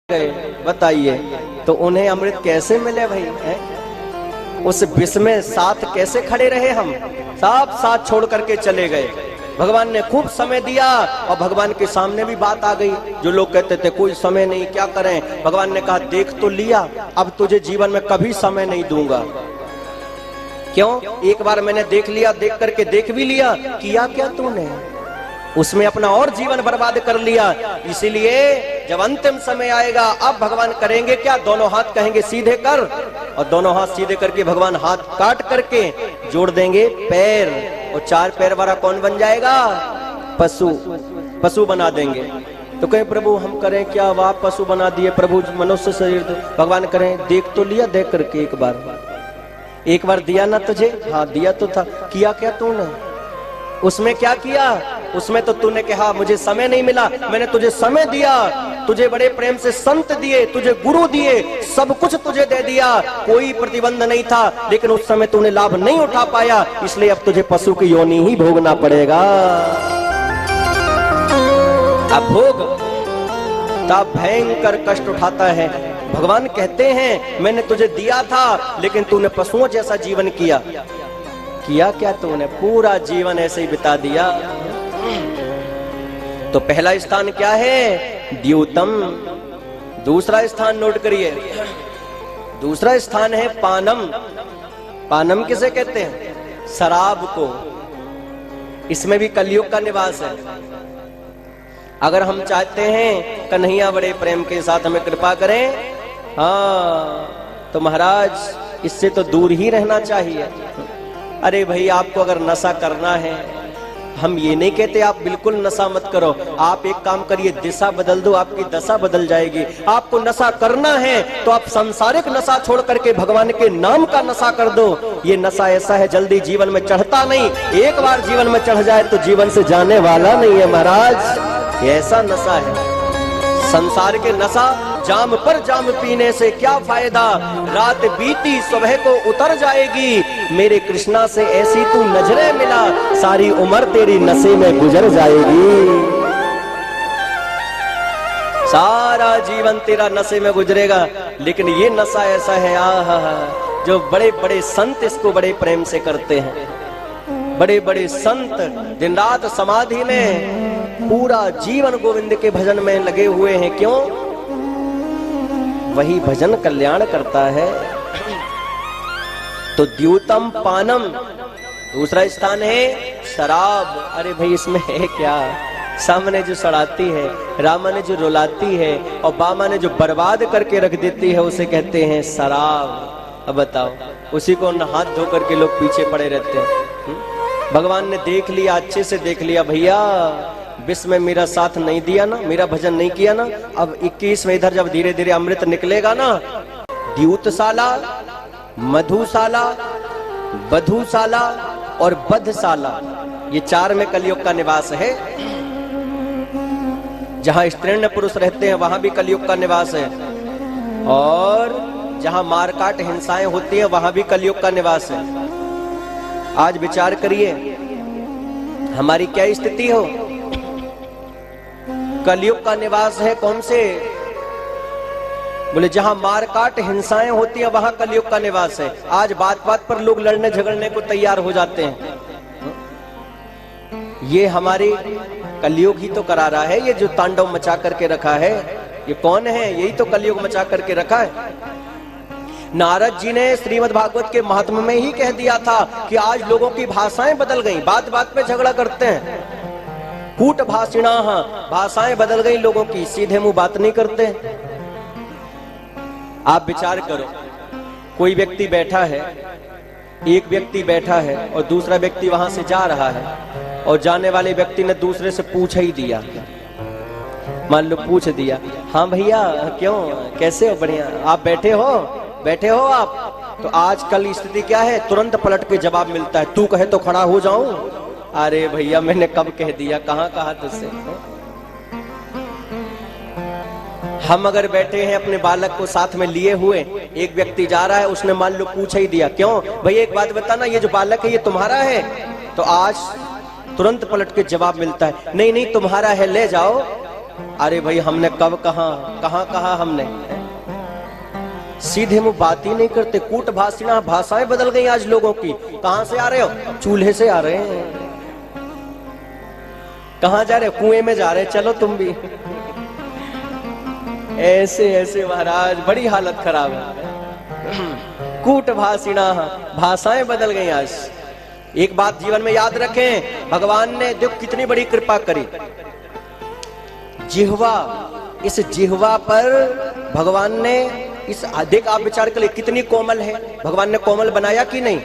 गए बताइए, तो उन्हें अमृत कैसे मिले भाई है? उस विष में साथ कैसे खड़े रहे? हम सब साथ छोड़ करके चले गए। भगवान ने खूब समय दिया और भगवान के सामने भी बात आ गई। जो लोग कहते थे कोई समय नहीं, क्या करें, भगवान ने कहा देख तो लिया, अब तुझे जीवन में कभी समय नहीं दूंगा। क्यों? एक बार मैंने देख लिया, देख करके देख भी लिया, किया क्या तूने? उसमें अपना और जीवन बर्बाद कर लिया। इसीलिए जब अंतिम समय आएगा, अब भगवान करेंगे क्या? दोनों हाथ कहेंगे सीधे कर, और दोनों हाथ सीधे करके भगवान हाथ काट करके जोड़ देंगे पैर, और चार पैर वाला कौन बन जाएगा? पशु, पशु बना देंगे। तो कहें प्रभु हम करें क्या? वाह पशु बना दिए प्रभु, मनुष्य शरीर दो। भगवान करें देख तो लिया, देख करके एक बार दिया ना तुझे? हाँ दिया तो था, किया क्या तूने? उसमें क्या किया? उसमें तो तूने कहा मुझे समय नहीं मिला, मैंने तुझे समय दिया, तुझे बड़े प्रेम से संत दिए, तुझे गुरु दिए, सब कुछ तुझे दे दिया, कोई प्रतिबंध नहीं था, लेकिन उस समय तूने लाभ नहीं उठा पाया, इसलिए अब तुझे पशु की योनि ही भोगना पड़ेगा। अब भोग तब भयंकर कष्ट उठाता है। भगवान कहते हैं मैंने तुझे दिया था, लेकिन तूने पशुओं जैसा जीवन किया। किया क्या तूने? पूरा जीवन ऐसे ही बिता दिया। तो पहला स्थान क्या है? द्यूतम। दूसरा स्थान नोट करिए, दूसरा स्थान है पानम। पानम किसे कहते हैं? शराब को। इसमें भी कलयुग का निवास है। अगर हम चाहते हैं कन्हैया बड़े प्रेम के साथ हमें कृपा करें, हाँ तो महाराज इससे तो दूर ही रहना चाहिए। अरे भाई आपको अगर नशा करना है, हम ये नहीं कहते आप बिल्कुल नशा मत करो, आप एक काम करिए दिशा बदल दो, आपकी दशा बदल जाएगी। आपको नशा करना है तो आप सांसारिक नशा छोड़ करके भगवान के नाम का नशा कर दो। ये नशा ऐसा है जल्दी जीवन में चढ़ता नहीं, एक बार जीवन में चढ़ जाए तो जीवन से जाने वाला नहीं है महाराज, ये ऐसा नशा है। संसार के नशा जाम पर जाम पीने से क्या फायदा, रात बीती सुबह को उतर जाएगी, मेरे कृष्णा से ऐसी तू नजरें मिला, सारी उम्र तेरी नशे में गुजर जाएगी। सारा जीवन तेरा नशे में गुजरेगा, लेकिन ये नशा ऐसा है आहा, जो बड़े बड़े संत इसको बड़े प्रेम से करते हैं। बड़े बड़े संत दिन रात समाधि में पूरा जीवन गोविंद के भजन में लगे हुए हैं। क्यों? वही भजन कल्याण करता है। तो द्यूतम पानम। दूसरा स्थान है शराब। अरे भाई इसमें है क्या? सामा ने जो सड़ाती है, रामा ने जो रुलाती है, और बामा ने जो बर्बाद करके रख देती है, उसे कहते हैं शराब। अब बताओ, उसी को हाथ धो करके लोग पीछे पड़े रहते हैं। भगवान ने देख लिया, अच्छे से देख लिया, भैया विश्व में मेरा साथ नहीं दिया ना, मेरा भजन नहीं किया ना, अब 21 में इधर जब धीरे धीरे अमृत निकलेगा ना, द्यूतशाला, मधुशाला, बधुशाला और बधशाला, ये चार में कलयुग का निवास है। जहां स्त्रीण पुरुष रहते हैं वहां भी कलयुग का निवास है, और जहां मारकाट हिंसाएं होती हैं वहां भी कलयुग का निवास है। आज विचार करिए हमारी क्या स्थिति हो। कलयुग का निवास है कौन से? बोले जहां मारकाट हिंसाएं होती हैं वहां कलयुग का निवास है। आज बात बात पर लोग लड़ने झगड़ने को तैयार हो जाते हैं। ये हमारी कलयुग ही तो करा रहा है। ये जो तांडव मचा करके रखा है, ये कौन है? यही तो कलयुग मचा करके रखा है। नारद जी ने श्रीमद् भागवत के महात्म्य में ही कह दिया था कि आज लोगों की भाषाएं बदल गई, बात बात पे झगड़ा करते हैं। कूट भाषिणा, भाषाएं बदल गई लोगों की, सीधे मुंह बात नहीं करते। आप विचार करो, कोई व्यक्ति बैठा है, एक व्यक्ति बैठा है और दूसरा व्यक्ति वहां से जा रहा है, और जाने वाले व्यक्ति ने दूसरे से पूछ ही दिया। मान लो पूछ दिया, हाँ भैया क्यों, कैसे हो? बढ़िया। आप बैठे हो? बैठे हो आप? तो आजकल स्थिति क्या है? तुरंत पलट के जवाब मिलता है, तू कहे तो खड़ा हो जाऊं। अरे भैया मैंने कब कह दिया, कहाँ कहा तुझसे? हम अगर बैठे हैं अपने बालक को साथ में लिए हुए, एक व्यक्ति जा रहा है, उसने मान लो पूछ ही दिया, क्यों भैया एक बात बताना, ये जो बालक है ये तुम्हारा है? तो आज तुरंत पलट के जवाब मिलता है, नहीं नहीं तुम्हारा है, ले जाओ। अरे भाई हमने कब कहा हमने, सीधे मुंह बात ही नहीं करते, कूट भाषिणा, भाषाएं बदल गई आज लोगों की। कहां से आ रहे हो? चूल्हे से आ रहे हैं। कहां जा रहे हो? कुएं में जा रहे हैं, चलो तुम भी। ऐसे ऐसे महाराज बड़ी हालत खराब है। कूट भाषिणा, भाषाएं बदल गई आज। एक बात जीवन में याद रखें, भगवान ने जो कितनी बड़ी कृपा करी, जिह्वा, इस जिह्वा पर भगवान ने इस अधिक, आप विचार करिए कितनी कोमल है। भगवान ने कोमल बनाया कि नहीं?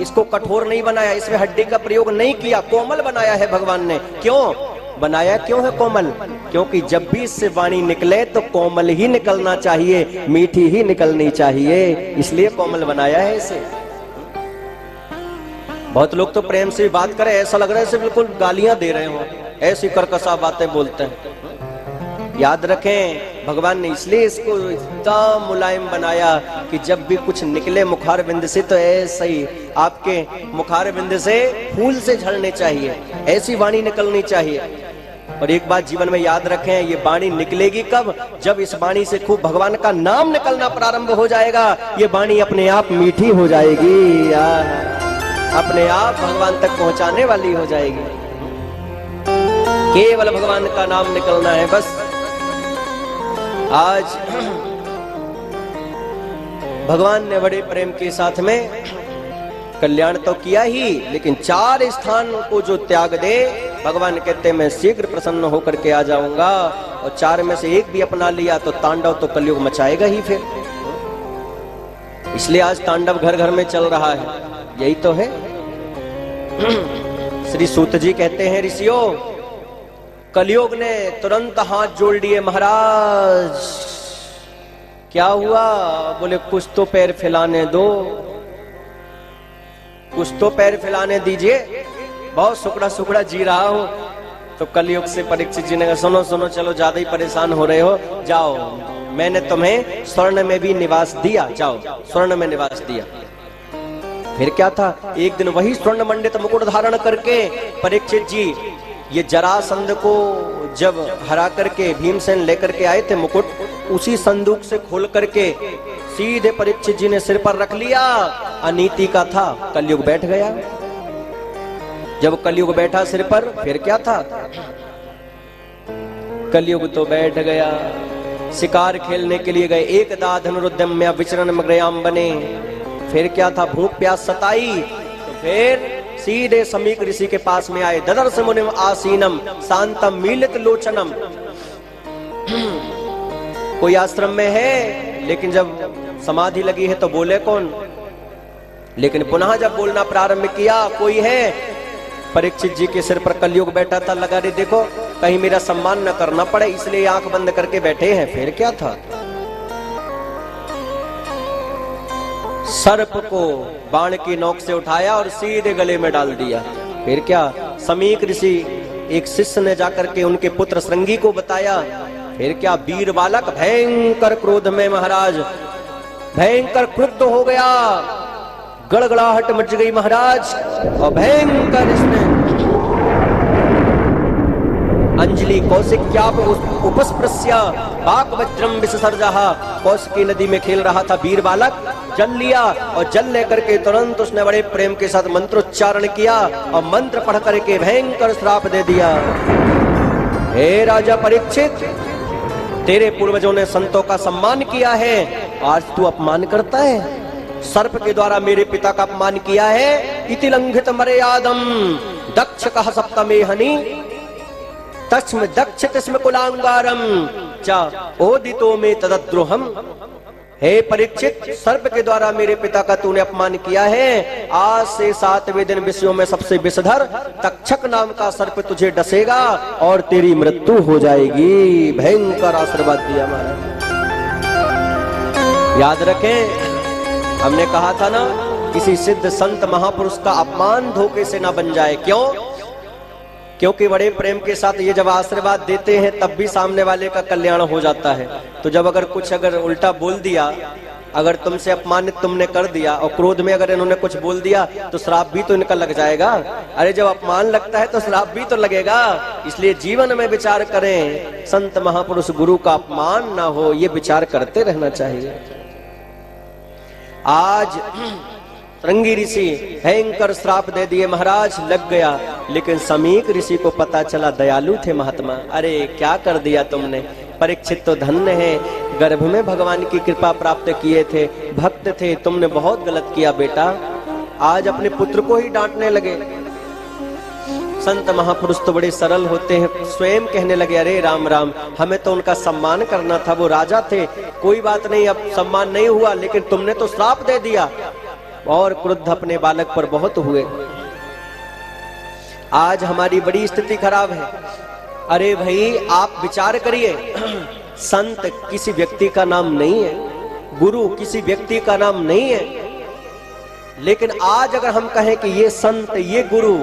इसको कठोर नहीं बनाया, इसमें हड्डी का प्रयोग नहीं किया, कोमल बनाया है भगवान ने। क्यों बनाया? क्यों है कोमल? क्योंकि जब भी इससे वाणी निकले तो कोमल ही निकलना चाहिए, मीठी ही निकलनी चाहिए, इसलिए कोमल बनाया है इसे। बहुत लोग तो प्रेम से बात करें, ऐसा लग रहा है जैसे बिल्कुल गालियां दे रहे हो, ऐसी कर्कशा बातें बोलते हैं। याद रखें, भगवान ने इसलिए इसको इतना मुलायम बनाया कि जब भी कुछ निकले मुखार बिंद से तो ऐसे ही आपके मुखार बिंद से फूल से झड़ने चाहिए, ऐसी वाणी निकलनी चाहिए। और एक बात जीवन में याद रखें, ये वाणी निकलेगी कब? जब इस वाणी से खूब भगवान का नाम निकलना प्रारंभ हो जाएगा, ये वाणी अपने आप मीठी हो जाएगी, अपने आप भगवान तक पहुंचाने वाली हो जाएगी। केवल भगवान का नाम निकलना है बस। आज भगवान ने बड़े प्रेम के साथ में कल्याण तो किया ही, लेकिन 4 स्थान को जो त्याग दे, भगवान कहते मैं शीघ्र प्रसन्न होकर के आ जाऊंगा। और 4 में से एक भी अपना लिया तो तांडव तो कलयुग मचाएगा ही फिर। इसलिए आज तांडव घर घर में चल रहा है, यही तो है। श्री सूत जी कहते हैं, ऋषियों, कलयुग ने तुरंत हाथ जोड़ लिए। महाराज क्या हुआ? बोले कुछ तो पैर फैलाने दो, कुछ तो पैर फैलाने दीजिए, बहुत सुकड़ा सुकड़ा जी रहा हूं। तो कलयुग से परीक्षित जी ने कहा, सुनो सुनो, चलो ज्यादा ही परेशान हो रहे हो, जाओ, मैंने तुम्हें स्वर्ण में भी निवास दिया, जाओ स्वर्ण में निवास दिया। फिर क्या था, एक दिन वही स्वर्ण मंडित मुकुट धारण करके परीक्षित जी ये जरासंध को जब हरा करके भीमसेन लेकर के आए थे मुकुट, उसी संदूक से खोल करके सीधे परीक्षित जी ने सिर पर रख लिया। अनीति का था, कलयुग बैठ गया। जब कलयुग बैठा सिर पर, फिर क्या था, कलयुग तो बैठ गया। शिकार खेलने के लिए गए, एक दा धनुरुद्यम्य विचरण मग्रयाम बने। फिर क्या था, भूख प्यास सताई, तो फिर सीधे समीक ऋषि के पास में आए। ददर्श मुनिम आसीनम शांतम मीलित लोचनम। कोई आश्रम में है, लेकिन जब समाधि लगी है तो बोले कौन? लेकिन पुनः जब बोलना प्रारंभ किया, कोई है? परीक्षित जी के सिर पर कलयुग बैठा था, लगा रे देखो कहीं मेरा सम्मान न करना पड़े, इसलिए आंख बंद करके बैठे हैं। फिर क्या था, सर्प को बाण की नोक से उठाया और सीधे गले में डाल दिया। फिर क्या, समीक ऋषि एक शिष्य ने जाकर के उनके पुत्र श्रृंगी को बताया। फिर क्या, वीर बालक भयंकर क्रोध में, महाराज भयंकर क्रुद्ध हो गया, गड़गड़ाहट मच गई महाराज, और भयंकर इसने अंजलि कौशिक्याप उपस्पृश्य बाक वज्रम विसर्जः। कौशिकी नदी में खेल रहा था वीर बालक, जल लिया और जल लेकर के तुरंत उसने बड़े प्रेम के साथ मंत्रोच्चारण किया और मंत्र पढ़ करके भयंकर श्राप दे दिया। हे राजा परीक्षित, तेरे पूर्वजों ने संतों का सम्मान किया है, आज तू अपमान करता है। सर्प के द्वारा मेरे पिता का अपमान किया है। इति लंघित मर्यादम दक्ष कह सप्तमे हनि तस्म दक्ष तस्म कुलांगारम चा ओदितो में तदद्रोहम। हे परीक्षित, सर्प के द्वारा मेरे पिता का तूने अपमान किया है। आज से 7वें दिन विषयों में सबसे विषधर तक्षक नाम का सर्प तुझे डसेगा और तेरी मृत्यु हो जाएगी। भयंकर आशीर्वाद दिया महाराज। याद रखें, हमने कहा था ना, किसी सिद्ध संत महापुरुष का अपमान धोखे से ना बन जाए। क्यों? क्योंकि बड़े प्रेम के साथ ये जब आशीर्वाद देते हैं तब भी सामने वाले का कल्याण हो जाता है। तो जब अगर कुछ अगर उल्टा बोल दिया अगर तुमसे अपमानित तुमने कर दिया और क्रोध में अगर इन्होंने कुछ बोल दिया तो श्राप भी तो इनका लग जाएगा। अरे जब अपमान लगता है तो श्राप भी तो लगेगा। इसलिए जीवन में विचार करें, संत महापुरुष गुरु का अपमान ना हो, ये विचार करते रहना चाहिए। आज रंगी ऋषि भयंकर श्राप दे दिए, महाराज लग गया। लेकिन समीक ऋषि को पता चला, दयालु थे महात्मा। अरे क्या कर दिया तुमने, परीक्षित तो धन्य है, गर्भ में भगवान की कृपा प्राप्त किए थे, भक्त थे, तुमने बहुत गलत किया बेटा। आज अपने पुत्र को ही डांटने लगे। संत महापुरुष तो बड़े सरल होते हैं, स्वयं कहने लगे, अरे राम राम, हमें तो उनका सम्मान करना था, वो राजा थे, कोई बात नहीं, अब सम्मान नहीं हुआ, लेकिन तुमने तो श्राप दे दिया। और क्रुद्ध अपने बालक पर बहुत हुए। आज हमारी बड़ी स्थिति खराब है। अरे भाई आप विचार करिए, संत किसी व्यक्ति का नाम नहीं है, गुरु किसी व्यक्ति का नाम नहीं है, लेकिन आज अगर हम कहें कि ये संत ये गुरु,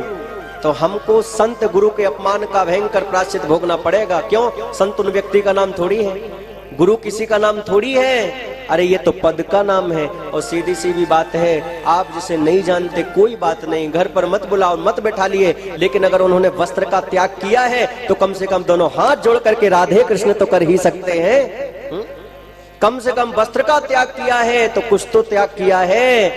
तो हमको संत गुरु के अपमान का भयंकर प्रायश्चित भोगना पड़ेगा। क्यों? संत उन व्यक्ति का नाम थोड़ी है, गुरु किसी का नाम थोड़ी है। अरे ये तो पद का नाम है। और सीधी सी भी बात है, आप जिसे नहीं जानते कोई बात नहीं, घर पर मत बुलाओ, मत बैठा लिए, लेकिन अगर उन्होंने वस्त्र का त्याग किया है तो कम से कम दोनों हाथ जोड़ करके राधे कृष्ण तो कर ही सकते हैं। कम से कम वस्त्र का त्याग किया है तो कुछ तो त्याग किया है।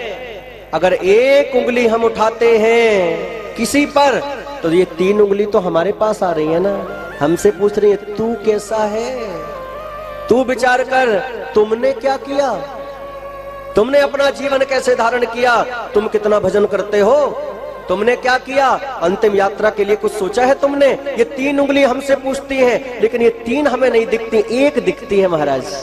अगर एक उंगली हम उठाते हैं किसी पर, तो ये 3 उंगली तो हमारे पास आ रही है ना, हमसे पूछ रही है तू कैसा है। तू विचार कर, तुमने क्या किया, तुमने अपना जीवन कैसे धारण किया, तुम कितना भजन करते हो, तुमने क्या किया, अंतिम यात्रा के लिए कुछ सोचा है तुमने। ये 3 उंगली हमसे पूछती हैं, लेकिन ये 3 हमें नहीं दिखती, एक दिखती है महाराज।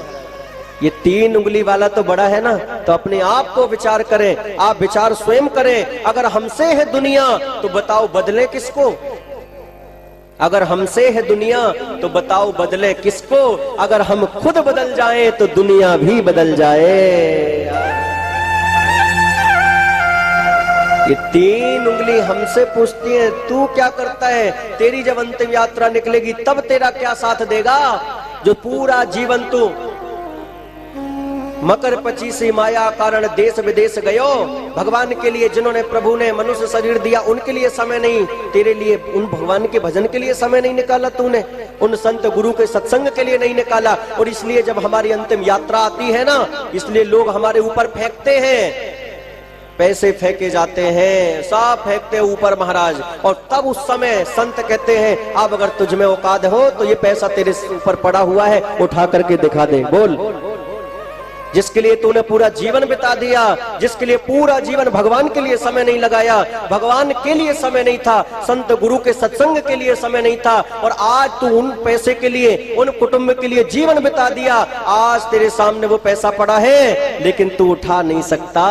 ये 3 उंगली वाला तो बड़ा है ना। तो अपने आप को विचार करें, आप विचार स्वयं करें। अगर हमसे है दुनिया तो बताओ बदले किसको, अगर हमसे है दुनिया तो बताओ बदले किसको। अगर हम खुद बदल जाएं तो दुनिया भी बदल जाए। ये 3 उंगली हमसे पूछती है तू क्या करता है, तेरी जब अंतिम यात्रा निकलेगी तब तेरा क्या साथ देगा। जो पूरा जीवन तू मकर 25 माया कारण देश विदेश गयो, भगवान के लिए, जिन्होंने प्रभु ने मनुष्य शरीर दिया उनके लिए समय नहीं, तेरे लिए उन भगवान के भजन के लिए समय नहीं निकाला तूने, उन संत गुरु के सत्संग के लिए नहीं निकाला। और इसलिए जब हमारी अंतिम यात्रा आती है ना, इसलिए लोग हमारे ऊपर फेंकते हैं, पैसे फेंके जाते हैं, सब फेंकते हैं ऊपर महाराज। और तब उस समय संत कहते हैं अब अगर तुझ में औकात हो तो ये पैसा तेरे ऊपर पड़ा हुआ है, उठा करके दिखा दे, बोल। जिसके लिए तूने पूरा जीवन बिता दिया, जिसके लिए पूरा जीवन भगवान के लिए समय नहीं लगाया, भगवान के लिए समय नहीं था, संत गुरु के सत्संग के लिए समय नहीं था, और आज तू उन पैसे के लिए, उन कुटुंब के लिए जीवन बिता दिया। आज तेरे सामने वो पैसा पड़ा है लेकिन तू उठा नहीं सकता।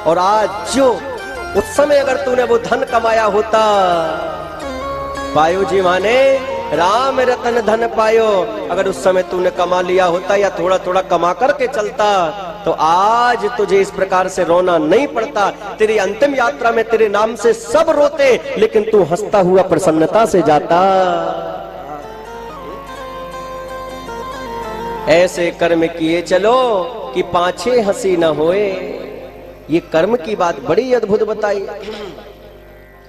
और आज जो उस समय अगर तूने वो धन कमाया होता, पायो जी माने राम रतन धन पायो, अगर उस समय तूने कमा लिया होता या थोड़ा थोड़ा कमा करके चलता तो आज तुझे इस प्रकार से रोना नहीं पड़ता। तेरी अंतिम यात्रा में तेरे नाम से सब रोते, लेकिन तू हंसता हुआ प्रसन्नता से जाता। ऐसे कर्म किए चलो कि पाछे हंसी न होए। ये कर्म की बात बड़ी अद्भुत बताई।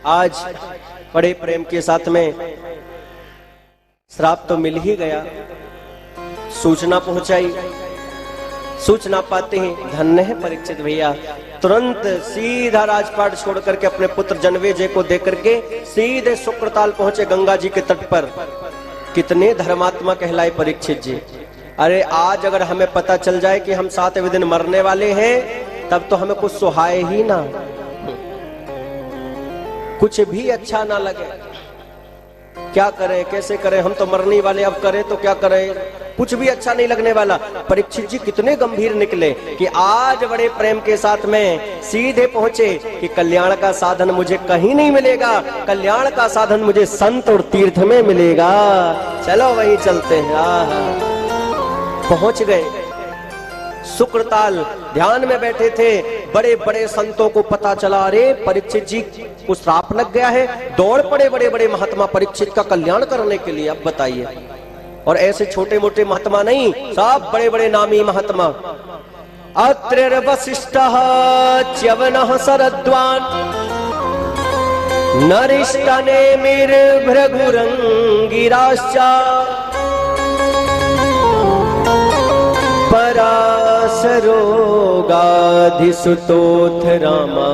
आज बड़े प्रेम के साथ में श्राप तो मिल ही गया, सूचना पहुंचाई, सूचना पाते ही धन्य है परीक्षित भैया, तुरंत सीधा राजपाट छोड़ करके अपने पुत्र जनमेजय को देकर के सीधे शुक्रताल पहुंचे गंगा जी के तट पर। कितने धर्मात्मा कहलाए परीक्षित जी। अरे आज अगर हमें पता चल जाए कि हम 7वें दिन मरने वाले हैं, तब तो हमें कुछ सुहाए ही ना, कुछ भी अच्छा ना लगे। क्या करें, कैसे करें, हम तो मरने वाले, अब करें तो क्या करें, कुछ भी अच्छा नहीं लगने वाला। परीक्षित जी कितने गंभीर निकले कि आज बड़े प्रेम के साथ में सीधे पहुंचे कि कल्याण का साधन मुझे कहीं नहीं मिलेगा, कल्याण का साधन मुझे संत और तीर्थ में मिलेगा, चलो वहीं चलते हैं। पहुंच गए शुक्रताल, ध्यान में बैठे थे। बड़े बड़े संतों को पता चला, अरे परीक्षित जी को श्राप लग गया है, दौड़ पड़े बड़े बड़े महात्मा परीक्षित का कल्याण करने के लिए। अब बताइए, और ऐसे छोटे मोटे महात्मा नहीं, सब बड़े बड़े नामी महात्मा। अत्रिर्वसिष्ठः च्यवनः शरद्वान् नरिष्ठनेमिर्भृगुरङ्गिराश्च पराशरो गाधिसुतोऽथ रामा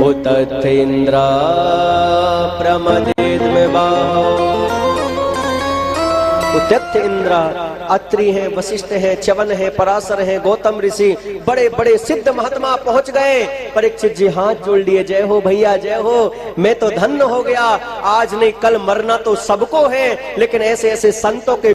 उतथेन्द्रा प्रमदेद्मिवाहो। उद्यत इंद्रा, अत्रि हैं, वशिष्ठ हैं, च्यवन हैं, पराशर हैं, गौतम ऋषि, बड़े बड़े सिद्ध महात्मा पहुंच गए। परीक्षित जी हाथ जोड़ लिए, जय हो भैया जय हो, मैं तो धन्य हो गया, आज नहीं कल मरना तो सबको है, लेकिन ऐसे ऐसे संतों के